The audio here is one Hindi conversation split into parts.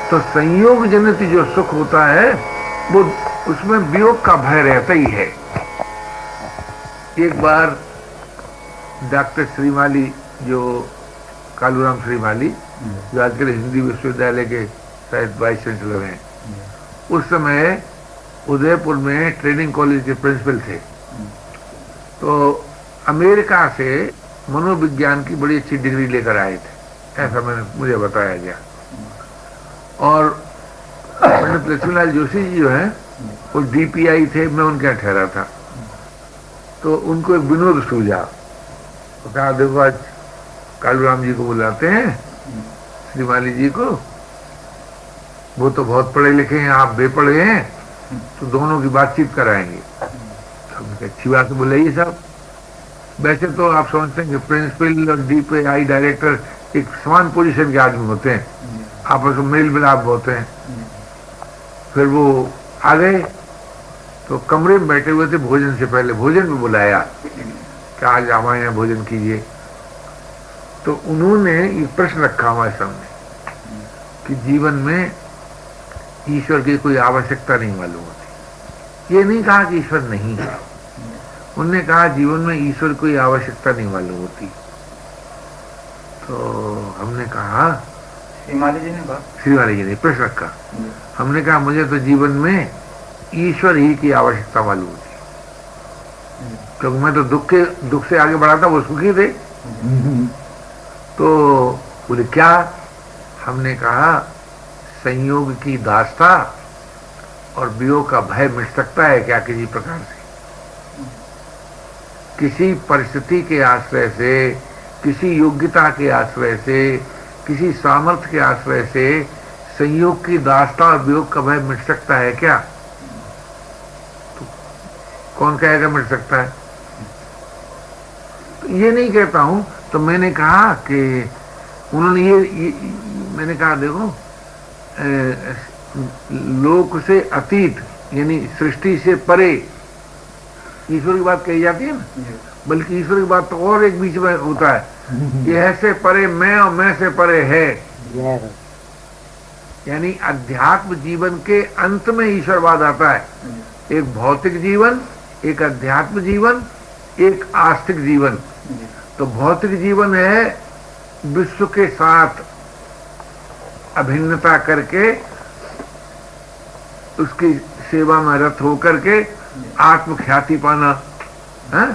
तो संयोग जनित जो सुख होता है वो उसमें वियोग का भय रहता ही है। एक बार डॉक्टर श्रीमाली, जो कालूराम श्रीमाली, जो आजकल हिंदी विश्वविद्यालय के शायद वाइस चांसलर हैं, उस समय उदयपुर में ट्रेनिंग कॉलेज के प्रिंसिपल थे। तो अमेरिका से मनोविज्ञान की बड़ी अच्छी डिग्री लेकर आए थे, ऐसा मुझे बताया गया। और पंडित लक्ष्मीलाल जोशी जी जो हैं वो डीपीआई थे, मैं उनके यहाँ ठहरा था। तो उनको एक विनोद सूझा, तो कहा देखो आज कालूराम जी को बुलाते हैं, श्रीमाली जी को, वो तो बहुत पढ़े लिखे हैं, आप बेपढ़े हैं, तो दोनों की बातचीत कराएंगे। अच्छी बात है, बुलाइए साहब। वैसे तो आप समझते हैं कि प्रिंसिपल और डीपीआई डायरेक्टर एक समान पोजीशन के आदमी होते हैं, आपस में मेल मिलाप होते हैं। फिर वो आ गए तो कमरे में बैठे हुए थे, भोजन से पहले भोजन में बुलाया कि आज हमारे यहाँ भोजन कीजिए। तो उन्होंने ये प्रश्न रखा हमारे सामने कि जीवन में ईश्वर की कोई आवश्यकता नहीं मालूम होती। ये नहीं कहा कि ईश्वर नहीं है, उन्होंने कहा जीवन में ईश्वर कोई आवश्यकता नहीं मालूम होती। तो हमने कहा, श्रीमाली जी ने प्रश्न रखा, हमने कहा मुझे तो जीवन में ईश्वर ही की आवश्यकता मालूम होती, क्योंकि मैं तो दुख से आगे बढ़ा था, वो सुखी थे। तो बोले क्या? हमने कहा संयोग की दास्ता और वियोग का भय मिट सकता है क्या किसी प्रकार से? किसी परिस्थिति के आश्रय से, किसी योग्यता के आश्रय से, किसी सामर्थ्य के आश्रय से संयोग की दास्ता और वियोग का भय मिट सकता है क्या? तो कौन कहेगा मिट सकता है? तो ये नहीं कहता हूं। तो मैंने कहा कि उन्होंने ये मैंने कहा देखो, लोक से अतीत यानी सृष्टि से परे ईश्वर की बात कही जाती है ना, बल्कि ईश्वर की बात तो और एक बीच में होता है, यह से परे मैं और मैं से परे है। यानी अध्यात्म जीवन के अंत में ईश्वरवाद आता है। एक भौतिक जीवन, एक अध्यात्म जीवन, एक आस्तिक जीवन। तो भौतिक जीवन है विश्व के साथ अभिन्नता करके, उसकी सेवा में रत होकर के आत्मख्याति पाना है,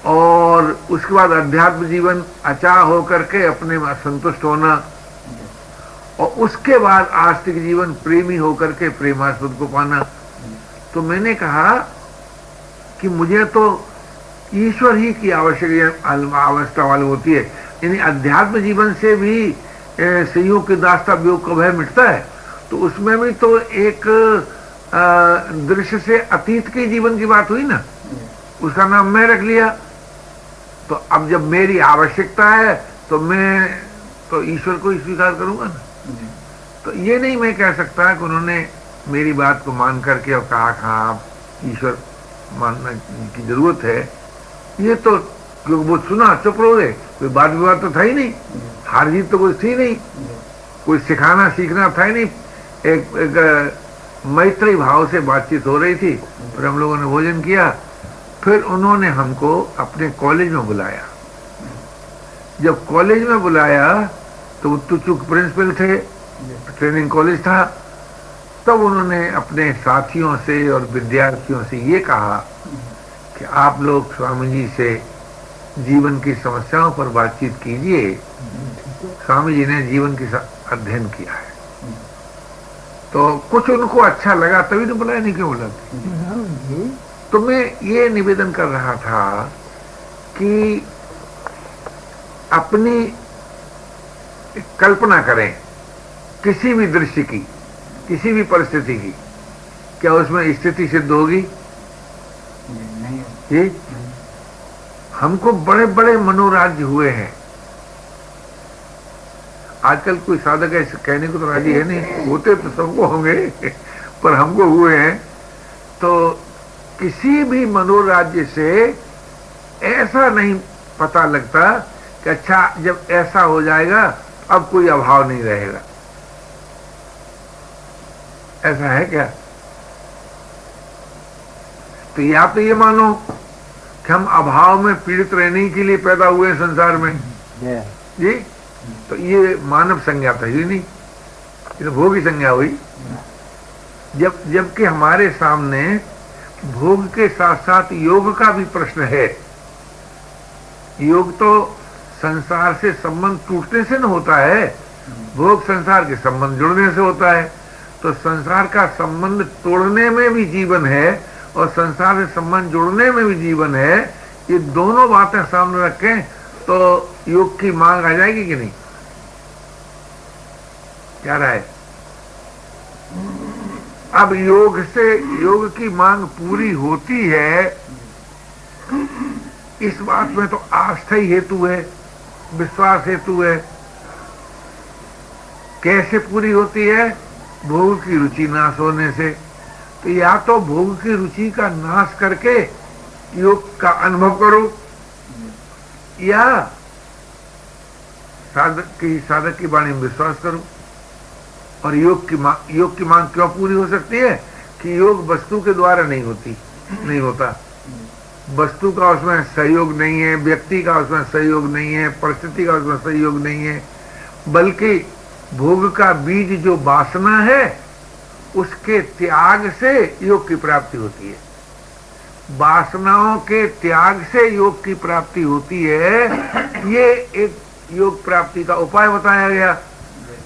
और उसके बाद अध्यात्म जीवन अचाह होकर के अपने में संतुष्ट होना, और उसके बाद आस्तिक जीवन प्रेमी होकर के प्रेमास्पद को पाना। तो मैंने कहा कि मुझे तो ईश्वर ही की आवश्यकता मालूम होती है। यानी अध्यात्म जीवन से भी संयोग की दास्ता वियोग का भय मिटता है, तो उसमें भी तो एक दृश्य से अतीत के जीवन की बात हुई ना, उसका नाम मैं रख लिया। तो अब जब मेरी आवश्यकता है तो मैं तो ईश्वर को ही स्वीकार करूंगा ना। तो ये नहीं मैं कह सकता कि उन्होंने मेरी बात को मान करके और कहा हाँ आप ईश्वर मानने की जरूरत है। ये तो वो सुना चुप रहो गए, कोई बात विवाद तो था ही नहीं, हार जीत तो कुछ थी नहीं, कोई सिखाना सीखना था ही नहीं। एक मैत्री भाव से बातचीत हो रही थी। फिर हम लोगों ने भोजन किया, फिर उन्होंने हमको अपने कॉलेज में बुलाया। जब कॉलेज में बुलाया तो तो चूंकि प्रिंसिपल थे, ट्रेनिंग कॉलेज था, तब उन्होंने अपने साथियों से और विद्यार्थियों से ये कहा कि आप लोग स्वामी जी से जीवन की समस्याओं पर बातचीत कीजिए। स्वामी जी ने जीवन की अध्ययन किया है। तो कुछ उनको अच्छा लगा, तभी तो बुलाया, नहीं क्यों बुलाते। तो मैं ये निवेदन कर रहा था कि अपनी कल्पना करें किसी भी दृश्य की, किसी भी परिस्थिति की, क्या उसमें स्थिति सिद्ध होगी? ये हमको बड़े बड़े मनोराज्य हुए हैं। आजकल कोई साधक ऐसे कहने को तो राजी है नहीं, होते तो सबको होंगे, पर हमको हुए हैं। तो किसी भी मनोराज्य से ऐसा नहीं पता लगता कि अच्छा जब ऐसा हो जाएगा अब कोई अभाव नहीं रहेगा। ऐसा है क्या? तो या तो ये मानो कि हम अभाव में पीड़ित रहने के लिए पैदा हुए संसार में जी, तो ये मानव संज्ञा तो ही नहीं, ये तो भोग की संज्ञा हुई। जबकि हमारे सामने भोग के साथ साथ योग का भी प्रश्न है। योग तो संसार से संबंध टूटने से न होता है, भोग संसार के संबंध जुड़ने से होता है। तो संसार का संबंध तोड़ने में भी जीवन है और संसार से संबंध जोड़ने में भी जीवन है। ये दोनों बातें सामने रखें तो योग की मांग आ जाएगी कि नहीं? क्या राय? अब योग की मांग पूरी होती है, इस बात में तो आस्था ही हेतु है, विश्वास हेतु है। कैसे पूरी होती है? भोग की रुचि नाश होने से। तो या तो भोग की रुचि का नाश करके योग का अनुभव करो, या साधक की वाणी में विश्वास करो। और योग की मांग क्यों पूरी हो सकती है? कि योग वस्तु के द्वारा नहीं होता। वस्तु का उसमें सहयोग नहीं है, व्यक्ति का उसमें सहयोग नहीं है, परिस्थिति का उसमें सहयोग नहीं है, बल्कि भोग का बीज जो वासना है उसके त्याग से योग की प्राप्ति होती है। वासनाओं के त्याग से योग की प्राप्ति होती है। ये एक योग प्राप्ति का उपाय बताया गया।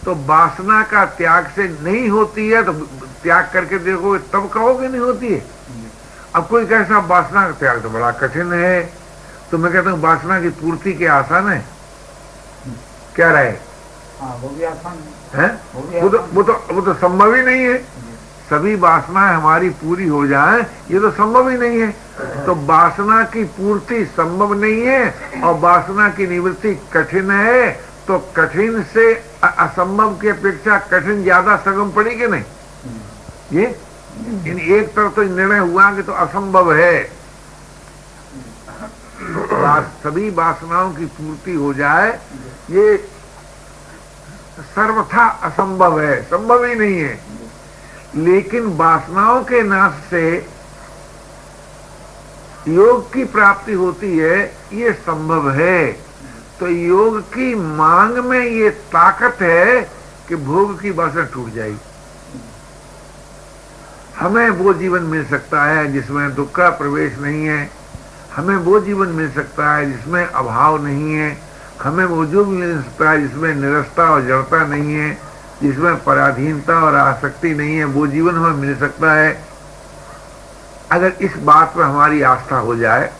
तो वासना का त्याग से नहीं होती है तो त्याग करके देखोगे तब कहोगे नहीं होती है। अब कोई कैसा वासना का त्याग तो बड़ा कठिन है, तो मैं कहता हूँ वासना की पूर्ति के आसान है। क्या रहे? वो भी आसान है, वो तो संभव ही नहीं है। सभी वासनाएं हमारी पूरी हो जाएं ये तो संभव ही नहीं है। तो वासना की पूर्ति संभव नहीं है और वासना की निवृत्ति कठिन है। तो कठिन से असंभव की अपेक्षा कठिन ज्यादा सगम पड़ी कि नहीं? ये इन एक तरफ तो निर्णय हुआ कि तो असंभव है। सभी वासनाओं की पूर्ति हो जाए ये सर्वथा असंभव है, संभव ही नहीं है। लेकिन वासनाओं के नाश से योग की प्राप्ति होती है, ये संभव है। तो योग की मांग में ये ताकत है कि भोग की वासना टूट जाएगी। हमें वो जीवन मिल सकता है जिसमें दुख का प्रवेश नहीं है, हमें वो जीवन मिल सकता है जिसमें अभाव नहीं है, हमें वो जो मिल सकता है जिसमें निरस्ता और जड़ता नहीं है, जिसमें पराधीनता और आसक्ति नहीं है, वो जीवन हमें मिल सकता है। अगर इस बात पर हमारी आस्था हो जाए,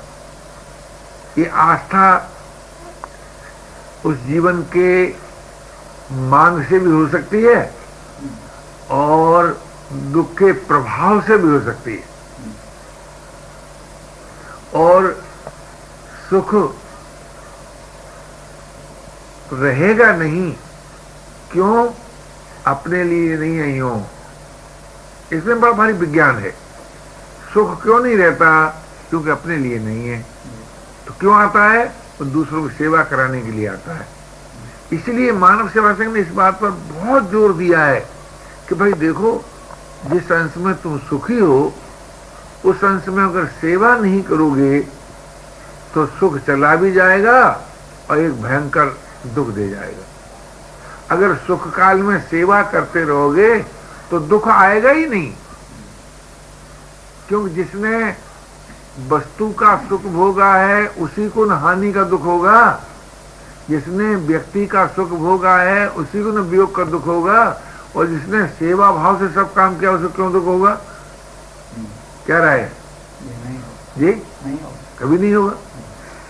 ये आस्था उस जीवन के मांग से भी हो सकती है और दुख के प्रभाव से भी हो सकती है। और सुख रहेगा नहीं, क्यों? अपने लिए नहीं है यूं। इसमें बड़ा भारी विज्ञान है। सुख क्यों नहीं रहता? क्योंकि अपने लिए नहीं है। तो क्यों आता है? तो दूसरों की सेवा कराने के लिए आता है। इसलिए मानव सेवा संघ ने इस बात पर बहुत जोर दिया है कि भाई देखो, जिस अंश में तुम सुखी हो उस अंश में अगर सेवा नहीं करोगे तो सुख चला भी जाएगा और एक भयंकर दुख दे जाएगा। अगर सुख काल में सेवा करते रहोगे तो दुख आएगा ही नहीं, क्योंकि जिसने वस्तु का सुख भोगा है उसी को न हानि का दुख होगा, जिसने व्यक्ति का सुख भोगा है उसी को न वियोग का दुख होगा, और जिसने सेवा भाव से सब काम किया उसे क्यों दुख होगा? क्या राय है जी? नहीं होगा, कभी नहीं होगा।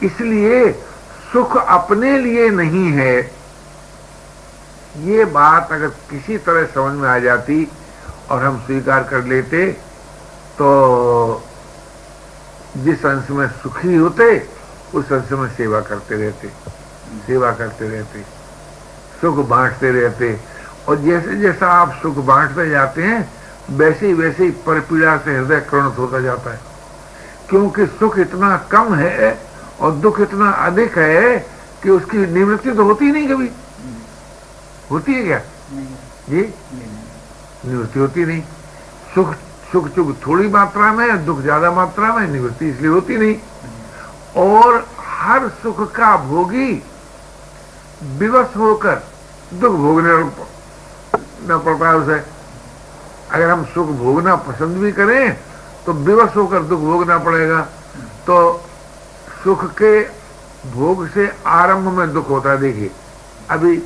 इसलिए सुख अपने लिए नहीं है, ये बात अगर किसी तरह समझ में आ जाती और हम स्वीकार कर लेते तो जिस अंश में सुखी होते उस अंश में सेवा करते रहते, सुख बांटते रहते। और जैसे जैसा आप सुख बांटते जाते हैं वैसे ही परपीड़ा से हृदय कृणित होता जाता है, क्योंकि सुख इतना कम है और दुख इतना अधिक है कि उसकी निवृत्ति तो होती ही नहीं। कभी होती है क्या? नहीं। जी, निवृत्ति होती नहीं। सुख सुख चुख थोड़ी मात्रा में, दुख ज्यादा मात्रा में, निवृत्ति इसलिए होती नहीं। और हर सुख का भोगी विवश होकर दुख भोगने न पड़ता है उसे। अगर हम सुख भोगना पसंद भी करें तो विवश होकर दुख भोगना पड़ेगा। तो सुख के भोग से आरंभ में दुख होता है। देखिए, अभी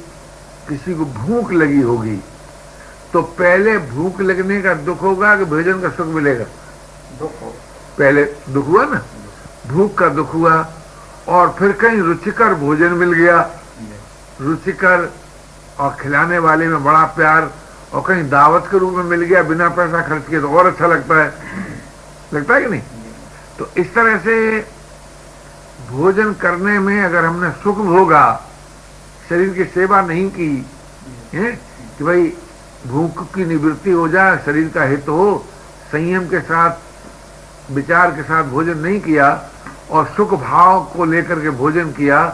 किसी को भूख लगी होगी तो पहले भूख लगने का दुख होगा कि भोजन का सुख मिलेगा? दुख हो, पहले दुख हुआ ना, भूख का दुख हुआ, और फिर कहीं रुचिकर भोजन मिल गया, रुचिकर और खिलाने वाले में बड़ा प्यार, और कहीं दावत के रूप में मिल गया बिना पैसा खर्च किए तो और अच्छा लगता है कि नहीं? तो इस तरह से भोजन करने में अगर हमने सुख भोगा, शरीर की सेवा नहीं की है कि भाई भूख की निवृत्ति हो जाए, शरीर का हित हो, संयम के साथ विचार के साथ भोजन नहीं किया और सुख भाव को लेकर के भोजन किया,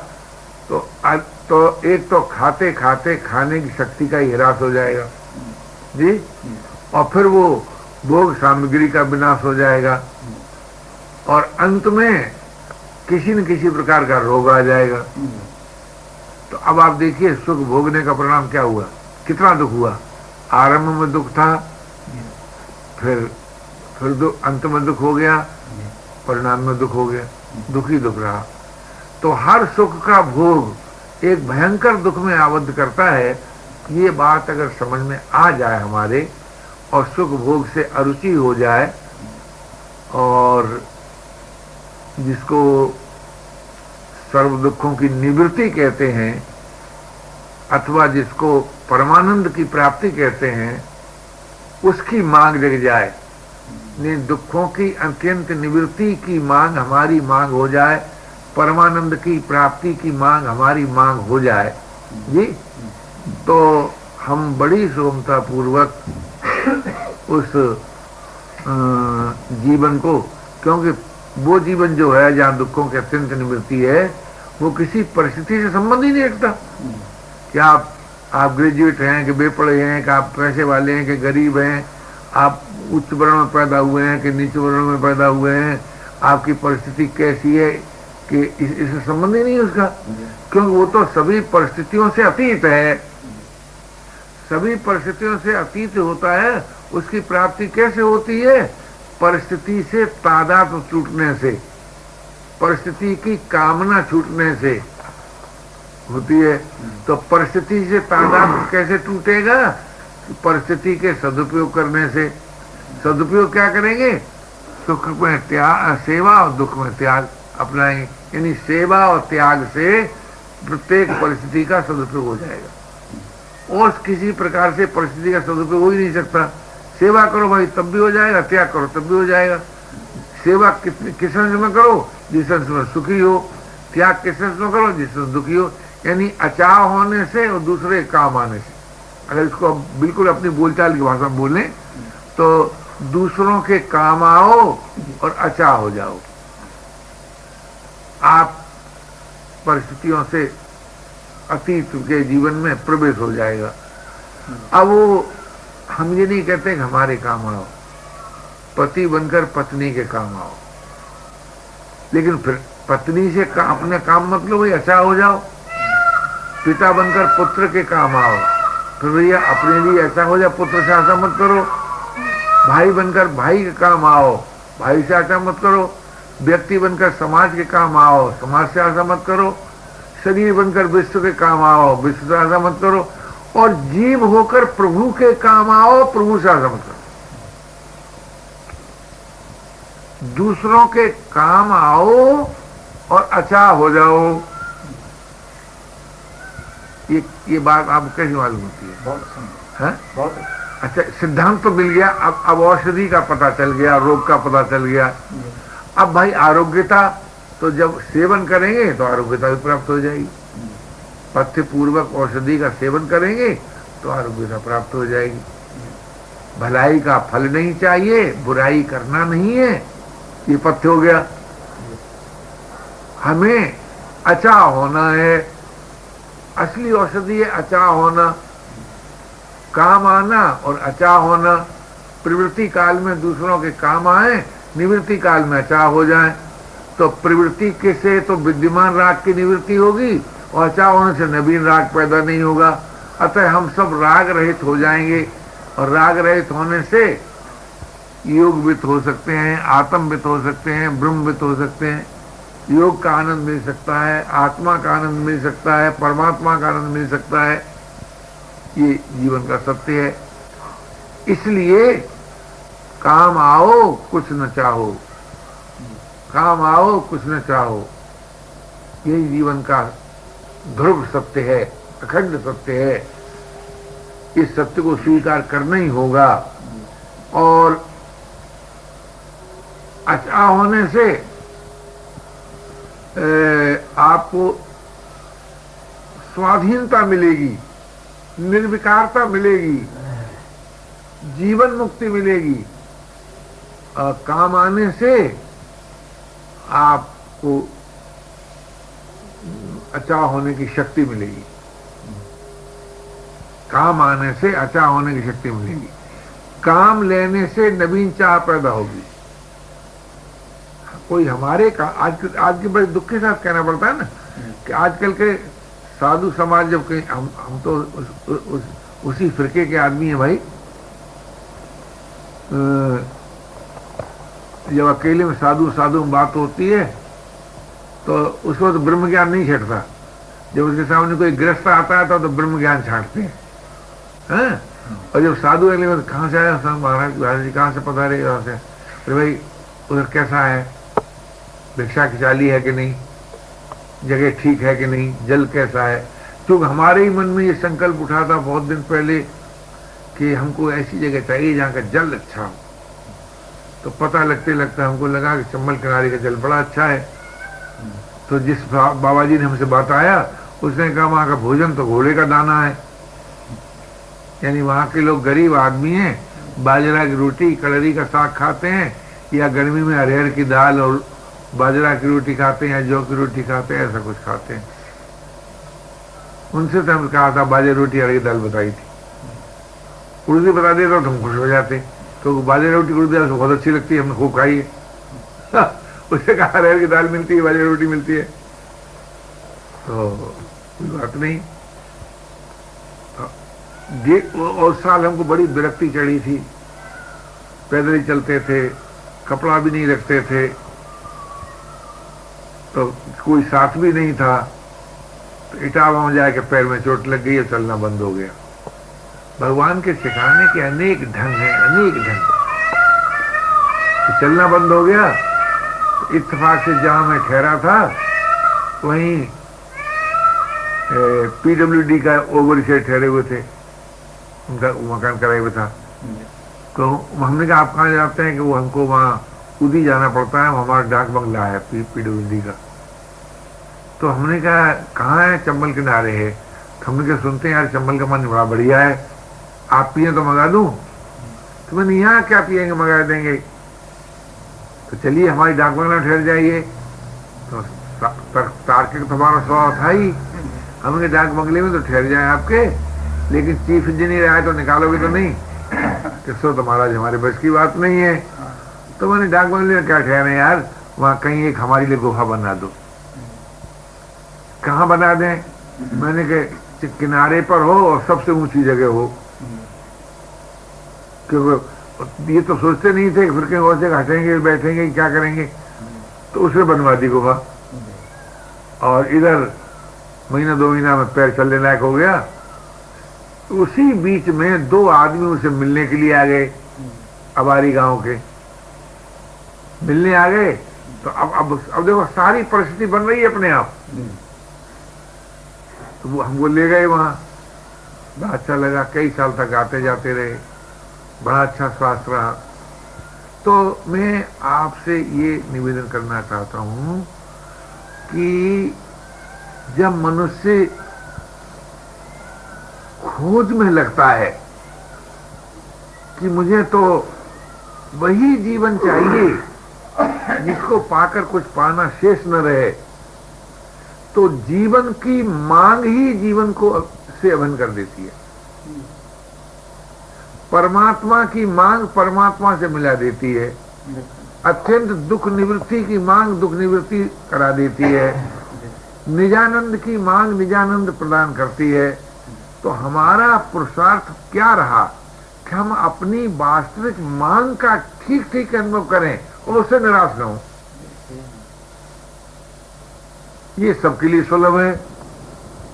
तो एक तो खाते खाते खाने की शक्ति का ही ह्रास हो जाएगा जी, और फिर वो भोग सामग्री का विनाश हो जाएगा, और अंत में किसी न किसी प्रकार का रोग आ जाएगा। तो अब आप देखिए सुख भोगने का परिणाम क्या हुआ, कितना दुख हुआ। आरंभ में दुख था, फिर अंत में दुख हो गया, परिणाम में दुख हो गया, दुख ही दुख रहा। तो हर सुख का भोग एक भयंकर दुख में आबद्ध करता है। ये बात अगर समझ में आ जाए हमारे, और सुख भोग से अरुचि हो जाए, और जिसको सर्व दुखों की निवृत्ति कहते हैं, अथवा जिसको परमानंद की प्राप्ति कहते हैं, उसकी मांग जग जाए, दुखों की अत्यंत निवृत्ति की मांग हमारी मांग हो जाए, परमानंद की प्राप्ति की मांग हमारी मांग हो जाए जी, तो हम बड़ी सुगमता पूर्वक उस जीवन को, क्योंकि वो जीवन जो है जहाँ दुखों की अत्यंत निवृत्ति है, वो किसी परिस्थिति से संबंध ही नहीं रखता कि आप ग्रेजुएट हैं कि बेपढ़े हैं, कि आप पैसे वाले हैं कि गरीब हैं, आप उच्च वर्ण में पैदा हुए हैं कि नीचे वर्ण में पैदा हुए हैं, आपकी परिस्थिति कैसी है, कि इससे संबंध ही नहीं है उसका, क्योंकि वो तो सभी परिस्थितियों से अतीत है, सभी परिस्थितियों से अतीत होता है। उसकी प्राप्ति कैसे होती है? परिस्थिति से तादात्म्य टूटने से, परिस्थिति की कामना छूटने से होती है। तो परिस्थिति से तादात्म्य कैसे टूटेगा? परिस्थिति के सदुपयोग करने से। सदुपयोग क्या करेंगे? सुख में त्याग, सेवा और दुख में त्याग अपनाएंगे, यानी सेवा और त्याग से प्रत्येक परिस्थिति का सदुपयोग हो जाएगा। और किसी प्रकार से परिस्थिति का सदुपयोग हो ही नहीं सकता। सेवा करो भाई तब भी हो जाएगा, त्याग करो तब भी हो जाएगा। सेवा किस अंश में करो? जिस अंश में सुखी हो। त्याग किस अंश में करो? जिस अंश दुखी हो। यानी अचाव होने से और दूसरे काम आने से। अगर इसको बिल्कुल अपनी बोलचाल की भाषा में बोलें तो दूसरों के काम आओ और अचा हो जाओ। आप परिस्थितियों से अतीत के जीवन में प्रवेश हो जाएगा। अब वो हम ये नहीं कहते कि हमारे काम आओ, पति बनकर पत्नी के काम आओ, लेकिन फिर पत्नी से अपने काम मतलब भाई अच्छा हो जाओ। पिता बनकर पुत्र के काम आओ, फिर भैया अपने लिए ऐसा हो जाए, पुत्र से ऐसा मत करो। भाई बनकर भाई के काम आओ, भाई से ऐसा मत करो। व्यक्ति बनकर समाज के काम आओ, समाज से ऐसा मत करो। शरीर बनकर विश्व के काम आओ, विश्व से ऐसा मत करो। और जीव होकर प्रभु के काम आओ, प्रभु से ऐसा मत करो। दूसरों के काम आओ और अच्छा हो जाओ। ये बात आपको कैसी मालूम होती है? बहुत अच्छा, सिद्धांत तो मिल गया। अब औषधि का पता चल गया, रोग का पता चल गया। अब भाई आरोग्यता, तो जब सेवन करेंगे तो आरोग्यता भी प्राप्त हो जाएगी। पथ्य पूर्वक औषधि का सेवन करेंगे तो आरोग्यता प्राप्त हो जाएगी। भलाई का फल नहीं चाहिए, बुराई करना नहीं है, ये पथ्य हो गया। हमें अच्छा होना है, असली औषधि है अच्छा होना, काम आना और अच्छा होना। प्रवृत्ति काल में दूसरों के काम आए, निवृत्ति काल में अचाह हो जाए। तो प्रवृत्ति के से तो विद्यमान राग की निवृत्ति होगी और अचाह होने से नवीन राग पैदा नहीं होगा। अतः हम सब राग रहित हो जाएंगे और राग रहित होने से योगवित हो सकते हैं, आत्मवित हो सकते हैं, ब्रह्मवित हो सकते हैं। योग का आनंद मिल सकता है, आत्मा का आनंद मिल सकता है, परमात्मा का आनंद मिल सकता है। ये जीवन का सत्य है। इसलिए काम आओ कुछ न चाहो, काम आओ कुछ न चाहो, यही जीवन का ध्रुव सत्य है, अखंड सत्य है। इस सत्य को स्वीकार करना ही होगा। और अचाह होने से आपको स्वाधीनता मिलेगी, निर्विकारता मिलेगी, जीवन मुक्ति मिलेगी। काम आने से आपको अचाह होने की शक्ति मिलेगी, काम आने से अचाह होने की शक्ति मिलेगी। काम लेने से नवीन चाह पैदा होगी। कोई हमारे का आज के बड़े दुख के साथ कहना पड़ता है ना कि आजकल के साधु समाज जब कहीं हम तो उसी फिरके के आदमी हैं भाई। जब अकेले में साधु साधु में बात होती है तो उसको तो ब्रह्म ज्ञान नहीं छटता। जब उसके सामने कोई गृहस्थ आता है तो ब्रह्म ज्ञान छांटते हैं। और जब साधु अगले में कहाँ से आया महाराज जी, कहाँ से पधारे? वहां से। अरे भाई उधर कैसा है, भिक्षा की चाली है कि नहीं, जगह ठीक है कि नहीं, जल कैसा है। क्योंकि हमारे ही मन में ये संकल्प उठा था बहुत दिन पहले कि हमको ऐसी जगह चाहिए जहाँ का जल अच्छा हो। तो पता लगते लगता हमको लगा कि चंबल किनारे का जल बड़ा अच्छा है। तो जिस बाबा जी ने हमसे बताया उसने कहा वहाँ का भोजन तो घोड़े का दाना है, यानी वहाँ के लोग गरीब आदमी हैं, बाजरा की रोटी कलरी का साग खाते हैं या गर्मी में अरहर की दाल और बाजरा की रोटी खाते हैं या जौ की रोटी खाते हैं, ऐसा कुछ खाते हैं। उनसे तो हम कहा था बाजरा रोटी अरहर की दाल बताई थी, उर्दी बता देता तो हम खुश हो जाते क्योंकि बाजरा रोटी उर्दी दाल बहुत अच्छी लगती है, हमने खूब खाई है। उससे कहा अरहर की दाल मिलती है, बाजरा रोटी मिलती है, तो कोई बात नहीं। और साल हमको बड़ी विरक्ति चढ़ी थी, पैदल ही चलते थे, कपड़ा भी नहीं रखते थे, तो कोई साथ भी नहीं था। तो इटावा में जाके पैर में चोट लग गई और चलना बंद हो गया। भगवान के सिखाने के अनेक ढंग हैं, अनेक ढंग। तो चलना बंद हो गया। तो इत्तेफाक से जहां मैं ठहरा था वहीं पीडब्ल्यूडी का ओवर से ठहरे हुए थे, उनका मकान कराए हुए था। तो हमने कहा आप कहाँ जाते हैं? कि वो हमको वहाँ उदी जाना पड़ता है, हमारा डाक बंगला है पीडब्ल्यूडी का। तो हमने कहा कहाँ है? चंबल किनारे है। तो हमने कहा सुनते हैं यार चंबल का मन बड़ा बढ़िया है, आप पिए तो मंगा दूं? तो मैंने यहाँ क्या पिएंगे, मंगा देंगे। तो चलिए हमारी डाक बंगला ठहर जाइए। तो तार्किक तुम्हारा स्वभाव था ही, हमने डाक बंगले में तो ठहर जाए आपके, लेकिन चीफ इंजीनियर आए तो निकालोगे तो नहीं? किसो तो महाराज हमारे बस की बात नहीं है। तो मैंने डाक बंगले में क्या ठहरे यार, वहां कहीं एक हमारे लिए गुफा बना दो। कहाँ बना दें? मैंने कहा किनारे पर हो और सबसे ऊंची जगह हो, क्योंकि ये तो सोचते नहीं थे फिर कहीं और जगह हटेंगे बैठेंगे क्या करेंगे। तो उसे बनवा दी गुफा। और इधर महीना 2 महीना में पैर चलने लायक हो गया। उसी बीच में 2 आदमी उसे मिलने के लिए आ गए, अबारी गांव के मिलने आ गए। तो अब देखो सारी परिस्थिति बन रही है अपने आप। तो वो हमको ले गए वहां, बड़ा अच्छा लगा, कई साल तक आते जाते रहे, बड़ा अच्छा स्वास्थ्य रहा। तो मैं आपसे ये निवेदन करना चाहता हूं कि जब मनुष्य खोज में लगता है कि मुझे तो वही जीवन चाहिए जिसको पाकर कुछ पाना शेष न रहे, तो जीवन की मांग ही जीवन को से अभन कर देती है। परमात्मा की मांग परमात्मा से मिला देती है, अत्यंत दुख निवृत्ति की मांग दुख निवृत्ति करा देती है, निजानंद की मांग निजानंद प्रदान करती है। तो हमारा पुरुषार्थ क्या रहा कि हम अपनी वास्तविक मांग का ठीक ठीक अनुभव करें और उससे निराश न हो। ये सबके लिए सुलभ है,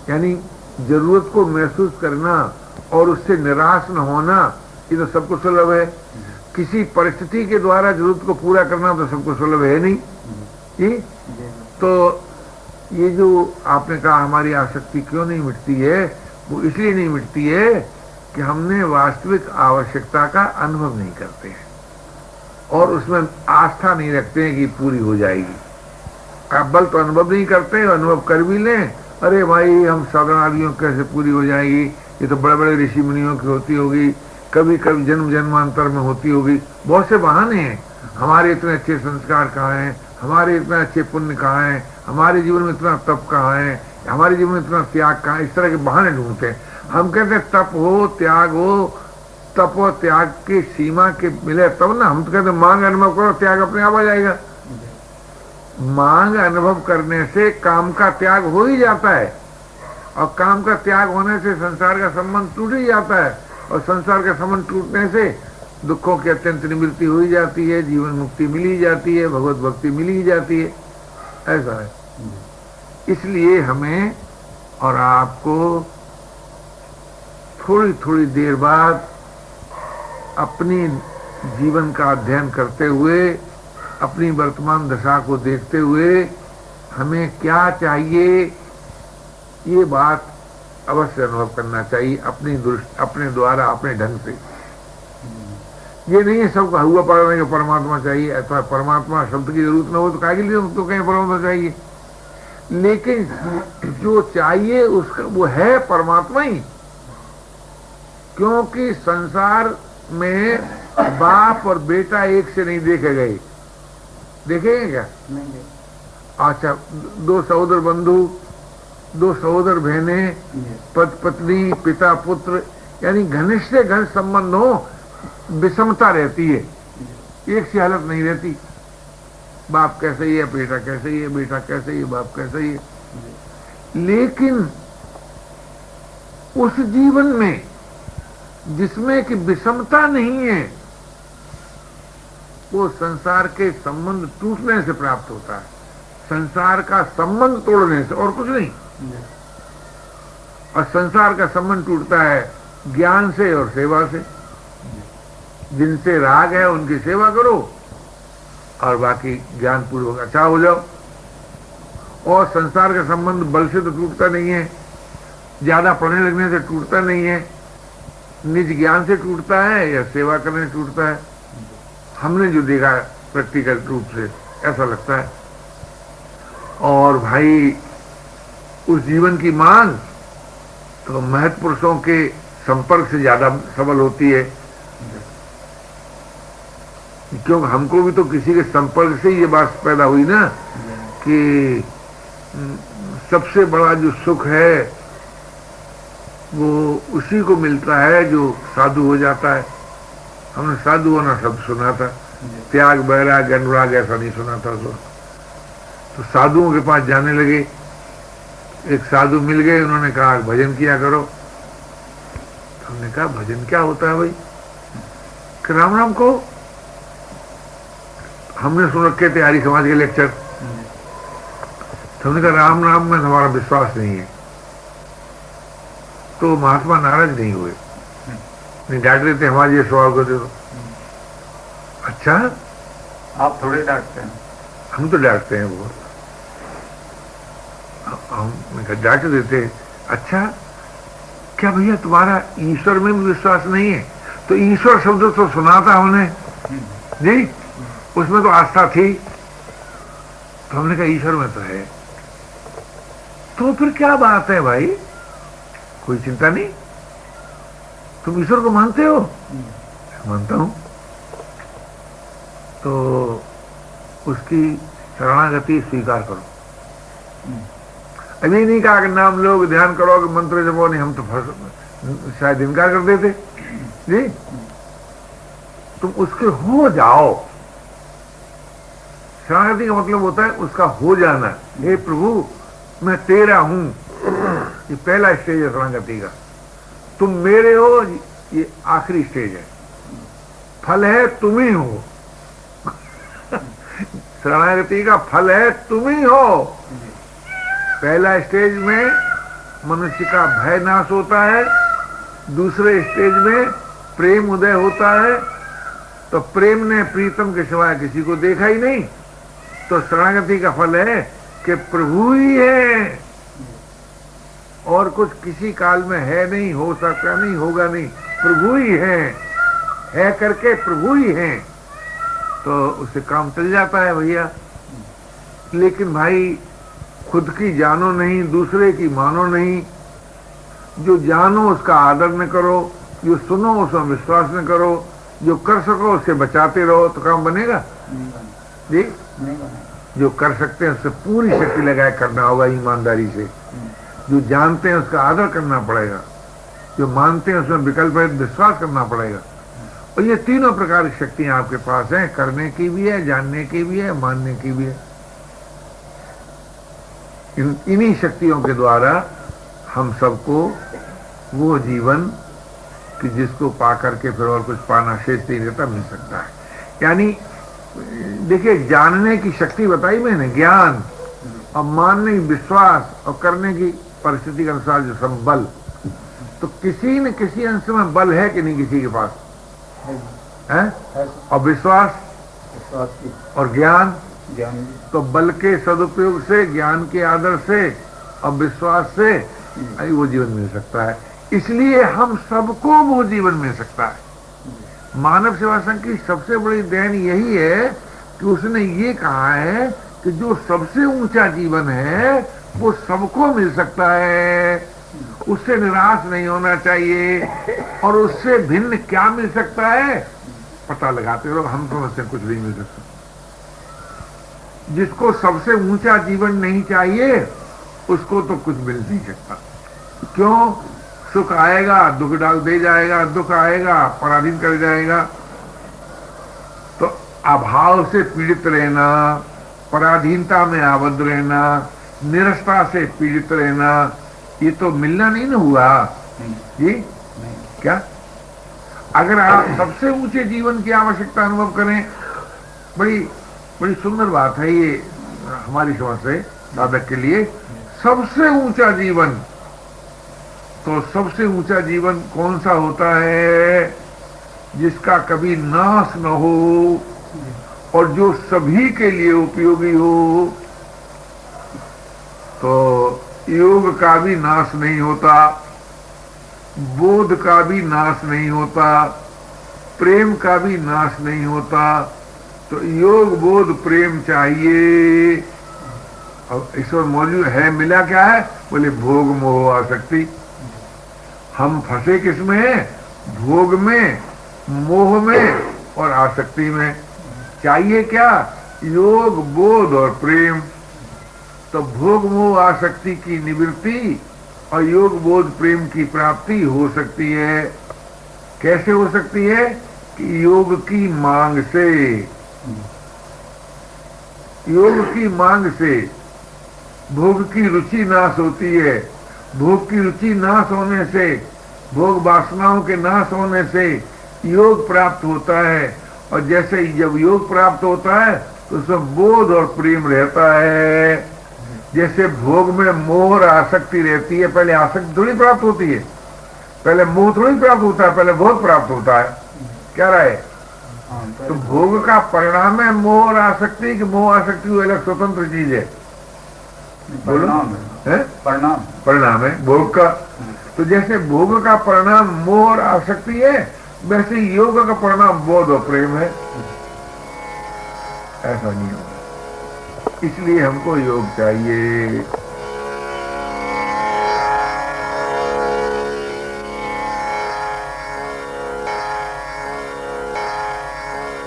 यानी जरूरत को महसूस करना और उससे निराश न होना, ये तो सबको सुलभ है। किसी परिस्थिति के द्वारा जरूरत को पूरा करना तो सबको सुलभ है नहीं। ये तो ये जो आपने कहा हमारी आसक्ति क्यों नहीं मिटती है, वो इसलिए नहीं मिटती है कि हमने वास्तविक आवश्यकता का अनुभव नहीं करते हैं और उसमें आस्था नहीं रखते हैं कि पूरी हो जाएगी। अव्वल तो अनुभव नहीं करते, अनुभव कर भी लें, अरे भाई हम साधारण आदमियों कैसे पूरी हो जाएगी, ये तो बड़े बड़े ऋषि मुनियों की होती होगी, कभी कभी जन्म जन्मांतर में होती होगी। बहुत से बहाने हैं, हमारे इतने अच्छे संस्कार कहाँ हैं, हमारे इतने अच्छे पुण्य कहाँ हैं, हमारे जीवन में इतना तप कहाँ है, हमारे जीवन में इतना त्याग कहाँ है, इस तरह के बहाने ढूंढते हैं। हम कहते हैं तप हो त्याग हो, तप और त्याग की सीमा के मिले तब ना। हम तो कहते हैं मांग अनुभव करो, त्याग अपने आप आ जाएगा। मांग अनुभव करने से काम का त्याग हो ही जाता है और काम का त्याग होने से संसार का संबंध टूट ही जाता है और संसार का संबंध टूटने से दुखों की अत्यंत निवृत्ति हो ही जाती है, जीवन मुक्ति मिल ही जाती है, भगवत भक्ति मिल ही जाती है। ऐसा है। इसलिए हमें और आपको थोड़ी थोड़ी देर बाद अपनी जीवन का अध्ययन करते हुए, अपनी वर्तमान दशा को देखते हुए हमें क्या चाहिए ये बात अवश्य अनुभव करना चाहिए अपनी दृष्टि, अपने द्वारा, अपने ढंग से। ये नहीं है सबका हुआ पड़ा कि परमात्मा चाहिए, अथवा परमात्मा शब्द की जरूरत न हो तो काहे के लिए तो कहीं परमात्मा चाहिए। लेकिन जो चाहिए उसका वो है परमात्मा ही, क्योंकि संसार में बाप और बेटा एक से नहीं देखे गए। देखेंगे क्या? नहीं। अच्छा, दो सहोदर बंधु, दो सहोदर बहनें, पति पत्नी, पिता पुत्र, यानी घनिष्ठ से घनिष्ठ संबंध हो, विषमता रहती है, एक सी हालत नहीं रहती। बाप कैसे ही है, बेटा कैसे ही है, बेटा कैसे ही है, बाप कैसे ही है। लेकिन उस जीवन में जिसमें कि विषमता नहीं है, वो संसार के संबंध टूटने से प्राप्त होता है, संसार का संबंध तोड़ने से, और कुछ नहीं। और संसार का संबंध टूटता है ज्ञान से और सेवा से। जिनसे राग है उनकी सेवा करो और बाकी ज्ञान पूर्वक अच्छा हो जाओ। और संसार का संबंध बल से तो टूटता नहीं है, ज्यादा पढ़ने लगने से टूटता नहीं है, निज ज्ञान से टूटता है या सेवा करने से टूटता है। हमने जो देखा प्रैक्टिकल रूप से ऐसा लगता है। और भाई उस जीवन की मांग तो महत् पुरुषों के संपर्क से ज्यादा सबल होती है, क्योंकि हमको भी तो किसी के संपर्क से ये बात पैदा हुई ना कि सबसे बड़ा जो सुख है वो उसी को मिलता है जो साधु हो जाता है। हमने साधु होना शब्द सुना था, त्याग बैराग अनुराग ऐसा नहीं सुना था। तो साधुओं के पास जाने लगे, एक साधु मिल गए, उन्होंने कहा भजन किया करो। तो हमने कहा भजन क्या होता है भाई? राम राम को हमने सुन रखे थे आर्य समाज के लेक्चर। तो हमने कहा राम राम में हमारा विश्वास नहीं है। तो महात्मा नाराज नहीं हुए, नहीं डांट रहे थे हमारे ये स्वभाव को देखो। अच्छा, आप थोड़े डांटते हैं? हम तो डांटते हैं बहुत, हम डांट देते हैं। अच्छा, क्या भैया तुम्हारा ईश्वर में भी विश्वास नहीं है? तो ईश्वर शब्द तो सुना था हमने जी, उसमें तो आस्था थी। तो हमने कहा ईश्वर में तो है, तो फिर क्या बात है भाई, कोई चिंता नहीं। तुम ईश्वर को मानते हो? मानता हूं। तो उसकी शरणागति स्वीकार करो। अभी नहीं कहा कि नाम लोग ध्यान करो कि मंत्र जपो, नहीं, हम तो शायद इनकार कर देते जी। तुम उसके हो जाओ। शरणागति का मतलब होता है उसका हो जाना। हे प्रभु मैं तेरा हूं, ये पहला स्टेज है शरणागति का। तुम मेरे हो, ये आखिरी स्टेज है। फल है तुम ही हो। शरणागति का फल है तुम ही हो। पहला स्टेज में मनुष्य का भय नाश होता है, दूसरे स्टेज में प्रेम उदय होता है। तो प्रेम ने प्रीतम के सिवाय किसी को देखा ही नहीं, तो शरणागति का फल है कि प्रभु ही है और कुछ किसी काल में है नहीं, हो सकता नहीं, होगा नहीं, प्रभु ही है करके प्रभु ही है, तो उससे काम चल जाता है भैया। लेकिन भाई खुद की जानो नहीं, दूसरे की मानो नहीं। जो जानो उसका आदर न करो, जो सुनो उसमें विश्वास न करो, जो कर सको उससे बचाते रहो, तो काम बनेगा जी। जो कर सकते हैं उससे पूरी शक्ति लगाए करना होगा ईमानदारी से। जो जानते हैं उसका आदर करना पड़ेगा, जो मानते हैं उसमें विकल्प है विश्वास करना पड़ेगा। और ये तीनों प्रकार की शक्तियां आपके पास हैं, करने की भी है, जानने की भी है, मानने की भी है। इन्हीं शक्तियों के द्वारा हम सबको वो जीवन कि जिसको पा करके फिर और कुछ पाना शेष नहीं रहता मिल सकता है। यानी देखिए, जानने की शक्ति बताई मैंने, ज्ञान, और मानने की विश्वास, और करने की परिस्थिति के अनुसार जो सब बल। तो किसी न किसी अंश में बल है कि नहीं किसी के पास है? और विश्वास और ज्ञान, तो बल के सदुपयोग से, ज्ञान के आदर से और विश्वास से वो जीवन मिल सकता है। इसलिए हम सबको वो जीवन मिल सकता है। मानव सेवा संघ की सबसे बड़ी देन यही है कि उसने ये कहा है कि जो सबसे ऊंचा जीवन है वो सबको मिल सकता है, उससे निराश नहीं होना चाहिए। और उससे भिन्न क्या मिल सकता है पता लगाते रहो, हम समझते कुछ नहीं मिल सकता। जिसको सबसे ऊंचा जीवन नहीं चाहिए उसको तो कुछ मिल नहीं सकता। क्यों? सुख आएगा दुख डाल दे जाएगा, दुख आएगा पराधीन कर जाएगा। तो अभाव से पीड़ित रहना, पराधीनता में आबद्ध रहना, निरस्ता से पीड़ित रहना, ये तो मिलना नहीं ना हुआ जी। क्या अगर आप सबसे ऊंचे जीवन की आवश्यकता अनुभव करें, बड़ी बड़ी सुंदर बात है ये हमारी समझ से साधक के लिए। सबसे ऊंचा जीवन, तो सबसे ऊंचा जीवन कौन सा होता है? जिसका कभी नाश न हो और जो सभी के लिए उपयोगी हो। तो योग का भी नाश नहीं होता, बोध का भी नाश नहीं होता, प्रेम का भी नाश नहीं होता। तो योग बोध प्रेम चाहिए। और ईश्वर मौजूद है, मिला क्या है? बोले भोग मोह आसक्ति। हम फंसे किसमें हैं? भोग में, मोह में और आसक्ति में। चाहिए क्या? योग बोध और प्रेम। तो भोग मोह आसक्ति की निवृत्ति और योग बोध प्रेम की प्राप्ति हो सकती है। कैसे हो सकती है? कि योग की मांग से। योग की मांग से भोग की रुचि नाश होती है। भोग की रुचि नाश होने से, भोग वासनाओं के नाश होने से योग प्राप्त होता है। और जैसे जब योग प्राप्त होता है तो उसमें बोध और प्रेम रहता है। जैसे भोग में मोह और आसक्ति रहती है, पहले आसक्ति थोड़ी प्राप्त होती है, पहले मोह थोड़ी प्राप्त होता है, पहले बोध प्राप्त होता है। क्या रहा है? तो भोग का परिणाम है मोह और आसक्ति, कि मोह आसक्ति वो अलग स्वतंत्र चीज है? बोलो, परिणाम है भोग का। तो जैसे भोग का परिणाम मोह और आसक्ति है, वैसे योग का परिणाम बोध और प्रेम है। ऐसा नहीं होगा, इसलिए हमको योग चाहिए।